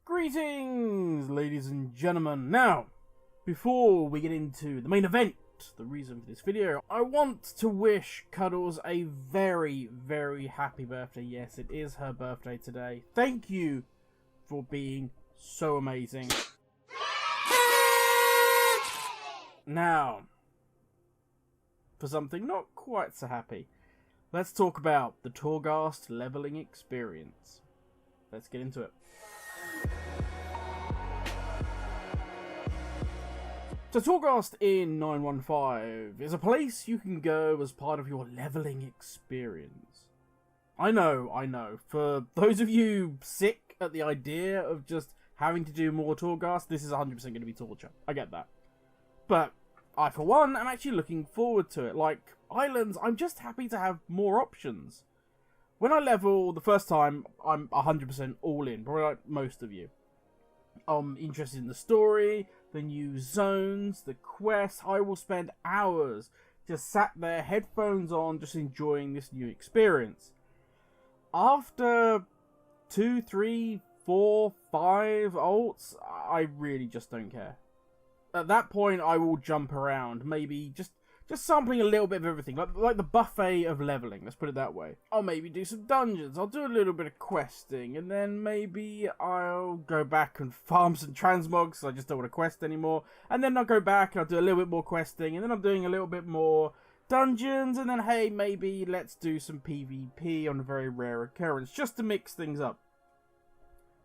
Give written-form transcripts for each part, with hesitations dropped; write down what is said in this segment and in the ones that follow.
Greetings, ladies and gentlemen. Now, before we get into the main event, the reason for this video, I want to wish Cuddles a very, very happy birthday. Yes, it is her birthday today. Thank you for being so amazing. Now, for something not quite so happy, let's talk about the Torghast leveling experience. Let's get into it. So Torghast in 915 is a place you can go as part of your leveling experience. I know. For those of you sick at the idea of just having to do more Torghast, this is 100% going to be torture. I get that. But I, for one, am actually looking forward to it. Like Islands, I'm just happy to have more options. When I level the first time, I'm 100% all in, probably like most of you. I'm interested in the story, the new zones, the quests. I will spend hours just sat there, headphones on, just enjoying this new experience. After 2, 3, 4, 5 ults, I really just don't care. At that point, I will jump around, maybe just sampling a little bit of everything, like the buffet of leveling, let's put it that way. I'll maybe do some dungeons, I'll do a little bit of questing, and then maybe I'll go back and farm some transmogs, so I just don't want to quest anymore, and then I'll go back and I'll do a little bit more questing, and then I'm doing a little bit more dungeons, and then hey, maybe let's do some PvP on a very rare occurrence, just to mix things up.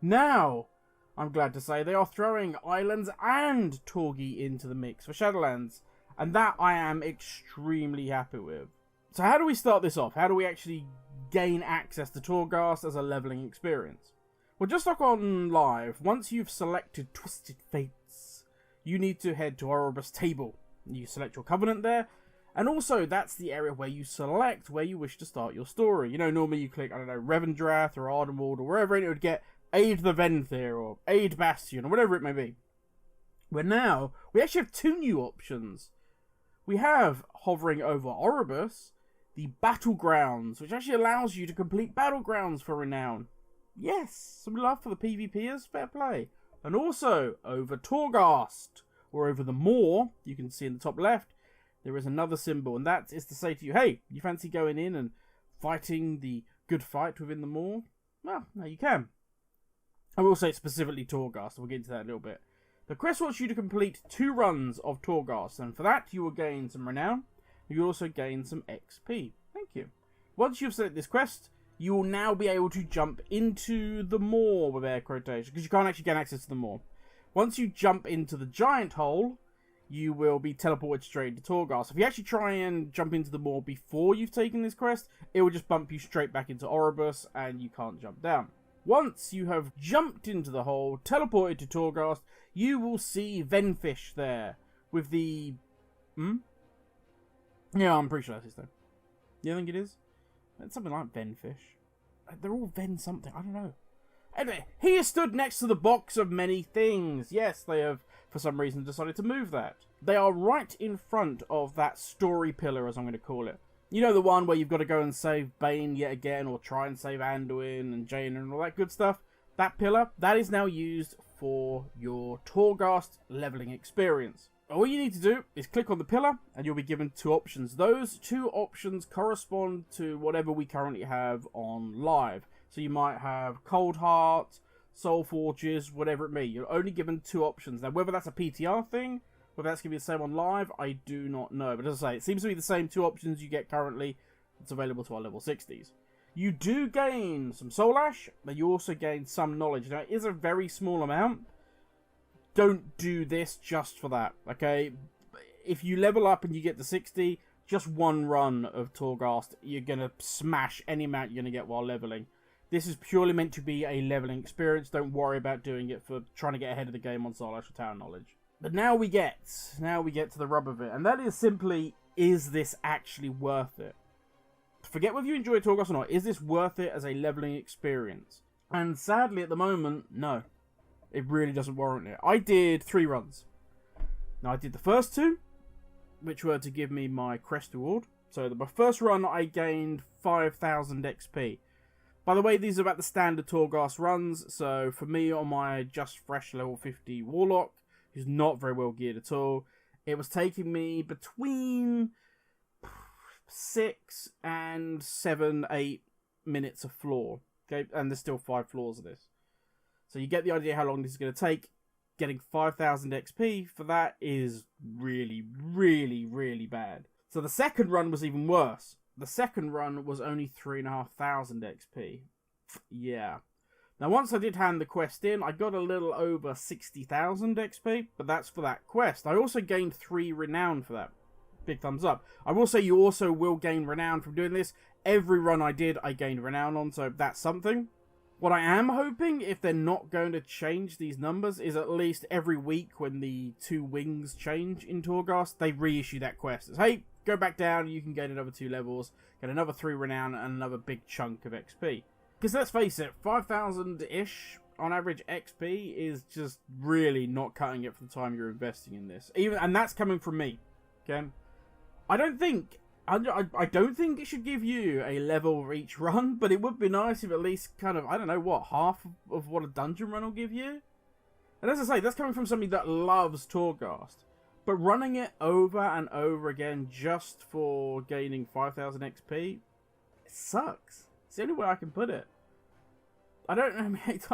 Now, I'm glad to say they are throwing Islands and Torghast into the mix for Shadowlands. And that I am extremely happy with. So how do we start this off? How do we actually gain access to Torghast as a leveling experience? Well, just like on live, once you've selected Twisted Fates, you need to head to Erebus Table. You select your covenant there. And also, that's the area where you select where you wish to start your story. You know, normally you click, I don't know, Revendreth or Ardenwald or wherever, and it would get Aid the Venthyr or Aid Bastion or whatever it may be. But now, we actually have two new options. We have, hovering over Erebus, the Battlegrounds, which actually allows you to complete Battlegrounds for Renown. Yes, some love for the PvPers, fair play. And also, over Torghast, or over the Moor, you can see in the top left, there is another symbol, and that is to say to you, hey, you fancy going in and fighting the good fight within the Moor? Well, now you can. I will say specifically Torghast, we'll get into that in a little bit. The quest wants you to complete 2 runs of Torghast, and for that you will gain some renown. You will also gain some XP. Thank you. Once you've selected this quest, you will now be able to jump into the Moor with air quotation, because you can't actually gain access to the Moor. Once you jump into the giant hole, you will be teleported straight to Torghast. If you actually try and jump into the Moor before you've taken this quest, it will just bump you straight back into Erebus, and you can't jump down. Once you have jumped into the hole, teleported to Torghast, you will see Venfish there with the... Yeah, I'm pretty sure that's his name. You think it is? It's something like Venfish. They're all Ven something, I don't know. Anyway, he is stood next to the box of many things. Yes, they have, for some reason, decided to move that. They are right in front of that story pillar, as I'm going to call it. You know, the one where you've got to go and save Bane yet again, or try and save Anduin and Jaina and all that good stuff? That pillar, that is now used for your Torghast leveling experience. All you need to do is click on the pillar, and you'll be given 2 options. Those 2 options correspond to whatever we currently have on live. So you might have Cold Heart, Soul Forges, whatever it may. You're only given 2 options. Now, whether that's a PTR thing, whether that's going to be the same on live, I do not know. But as I say, it seems to be the same 2 options you get currently. It's available to our level 60s. You do gain some Soul Ash, but you also gain some knowledge. Now, it is a very small amount. Don't do this just for that, okay? If you level up and you get to 60, just 1 run of Torghast, you're going to smash any amount you're going to get while leveling. This is purely meant to be a leveling experience. Don't worry about doing it for trying to get ahead of the game on Soul Ash or Tower Knowledge. But now we get to the rub of it, and that is simply, is this actually worth it? Forget whether you enjoy Torghast or not, is this worth it as a leveling experience? And sadly at the moment, no. It really doesn't warrant it. I did 3 runs. Now I did the first 2, which were to give me my crest reward. So the first run I gained 5,000 XP. By the way, these are about the standard Torghast runs, so for me on my just fresh level 50 Warlock, who's not very well geared at all, it was taking me between 6 and 7, 8 minutes of floor. Okay, and there's still 5 floors of this. So you get the idea how long this is going to take. Getting 5,000 XP for that is really, really, really bad. So the second run was even worse. The second run was only 3,500 XP. Yeah. Now once I did hand the quest in, I got a little over 60,000 XP, but that's for that quest. I also gained 3 renown for that. Big thumbs up. I will say you also will gain renown from doing this. Every run I did, I gained renown on, so that's something. What I am hoping, if they're not going to change these numbers, is at least every week when the 2 wings change in Torghast, they reissue that quest. It's, hey, go back down, you can gain another 2 levels, get another 3 renown, and another big chunk of XP. Because let's face it, 5,000-ish on average XP is just really not cutting it for the time you're investing in this. And that's coming from me. Okay? I don't think it should give you a level for each run, but it would be nice if at least kind of, I don't know, what, half of what a dungeon run will give you? And as I say, that's coming from somebody that loves Torghast. But running it over and over again just for gaining 5,000 XP, it sucks. It's the only way I can put it. I don't know, mate.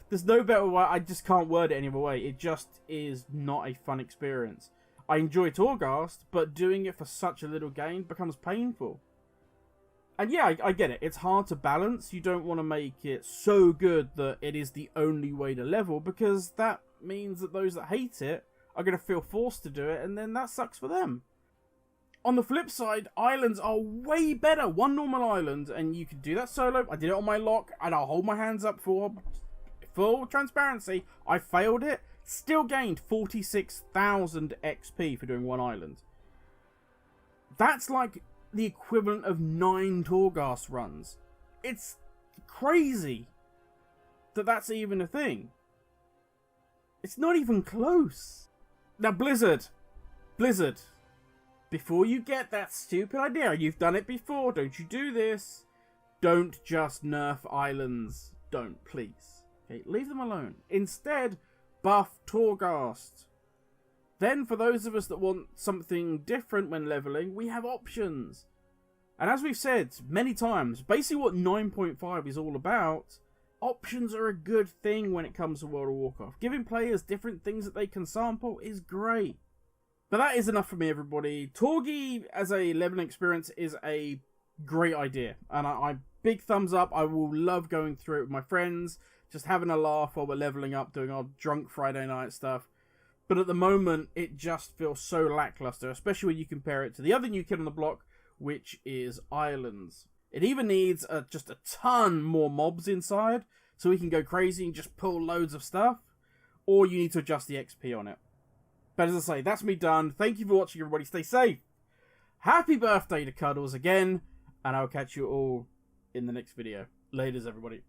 There's no better way. I just can't word it any other way. It just is not a fun experience. I enjoy Torghast, but doing it for such a little gain becomes painful. And yeah, I get it. It's hard to balance. You don't want to make it so good that it is the only way to level, because that means that those that hate it are going to feel forced to do it, and then that sucks for them. On the flip side, islands are way better. One normal island, and you can do that solo. I did it on my lock, and I'll hold my hands up for full transparency. I failed it. Still gained 46,000 XP for doing one island. That's like the equivalent of 9 Torghast runs. It's crazy that that's even a thing. It's not even close. Now, Blizzard, before you get that stupid idea, you've done it before, don't you do this. Don't just nerf islands. Don't, please. Okay, leave them alone. Instead, buff Torghast. Then, for those of us that want something different when leveling, we have options. And as we've said many times, basically what 9.5 is all about, options are a good thing when it comes to World of Warcraft. Giving players different things that they can sample is great. But that is enough for me, everybody. Torgi as a leveling experience is a great idea. And I big thumbs up. I will love going through it with my friends, just having a laugh while we're leveling up, doing our drunk Friday night stuff. But at the moment, it just feels so lackluster, especially when you compare it to the other new kid on the block, which is Islands. It even needs just a ton more mobs inside, so we can go crazy and just pull loads of stuff. Or you need to adjust the XP on it. But as I say, that's me done. Thank you for watching, everybody. Stay safe. Happy birthday to Cuddles again. And I'll catch you all in the next video. Laters, everybody.